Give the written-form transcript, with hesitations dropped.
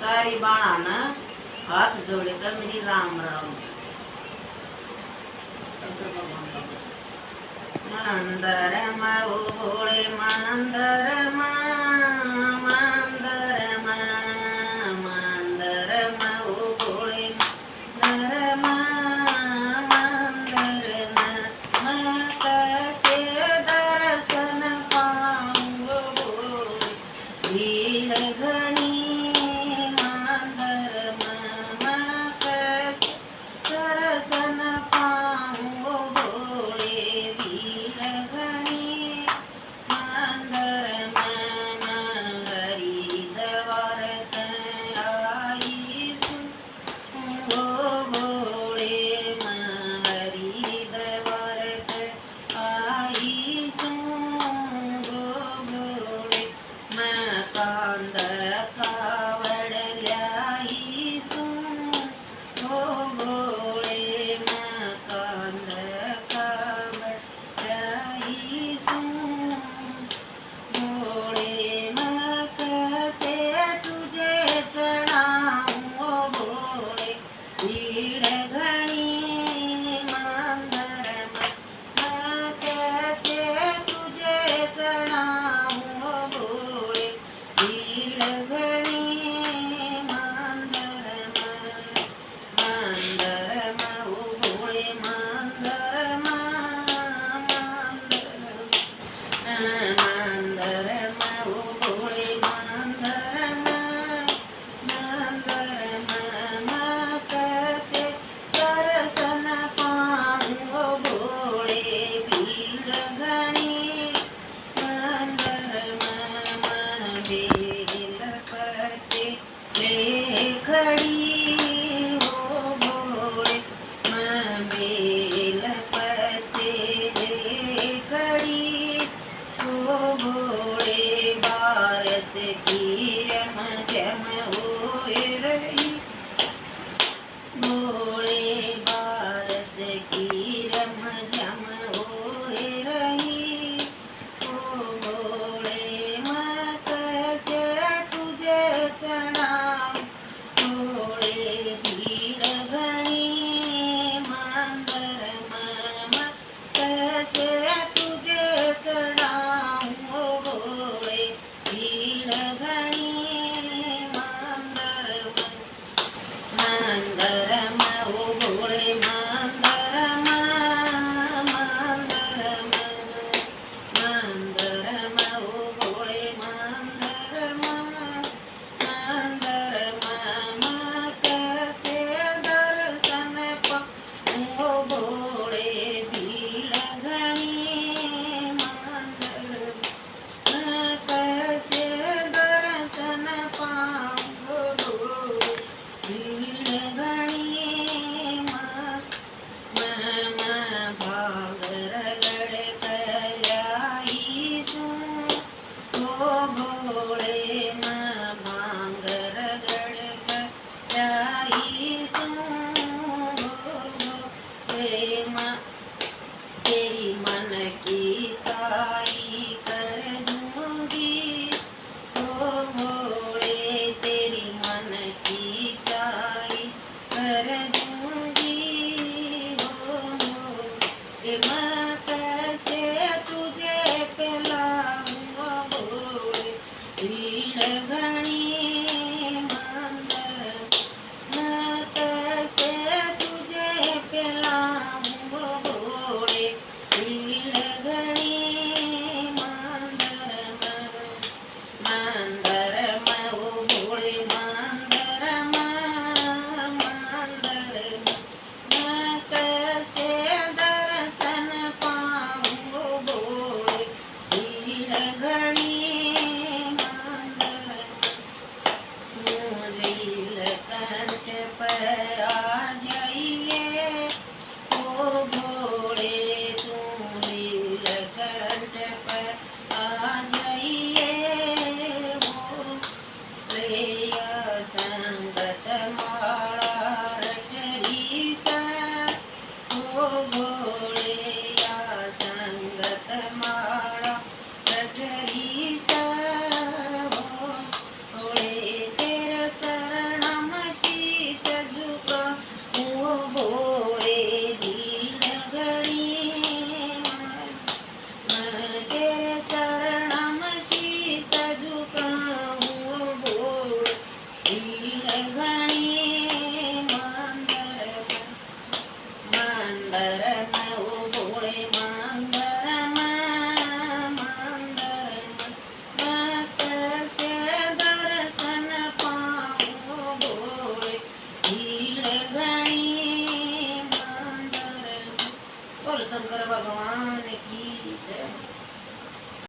सारी बाळानं हात जोडे कर मेरी राम राम शंकर भगवान मंदर माऊ भोळे मंदर मा मंदर मा मंदर माऊ भोळे मंदर मा मंदर मा कसे दर्शन पाहू भोळे भीड घणी मंदर मा कसे दर्शन पाहू भोळे भीड घणी मंदर मा हरी दवारत आई सु भोळे हरी दवारत आई सु भोळे कांद कावडल्याई सु भोळे कांद कावडल्याई सु भोळे कसे तुझे चढाऊ भोळे भीड घणी मंदर कसे तुझे चढाऊ भोळे भीड घणी मंदर मंदर माऊ भोळे मंदर मंदर माऊ भोळे मंदर मंदर कसे दर्शन पाहू भोळे भीड घणी मंदर बेलपते लेखडी हो भोळे बेलपते लेखडी हो भोळे बारस की रम जम होय रही भोळे बारस की रम जम होय रही हो भोळे कसे तुझे चढाव भोळे भीड घणी मंदर कसे तुझे चढाव भोळे भीड घणी मंदर मंदर माऊ भोळे मंदर मंदर मंदर माऊ भोळे मंदर मंदर कसे दर्शन पाहू भोळे भीड घणी मंदर कसे दर्शन पाहू भोळे भीड घणी भागर गडकल्याई सु हो भोळे भांगर गडकल्याई सु प्रेम तेरी मन की चाई कर दूंगी हो भोळे तेरी मन की चाई कर दूंगी हो भोळे कसे तुझे पेलाऊं भोळे भीड घणी मंदर कसे तुझे पेलाऊं भोळे भीड घणी मंदर मंदर माऊ भोळे मंदर मंदर कसे दर्शन पाहू भोळे भीड घणी मंदर नीलकंठ पर आ जाइए ओ भोळे तू नीलकंठ पर आ जाइए ओ प्रिय संगत माळा रटरी सा ओ भोळे या संगत माळा रटरी सा ओ भोळे तेर चरण सुंदर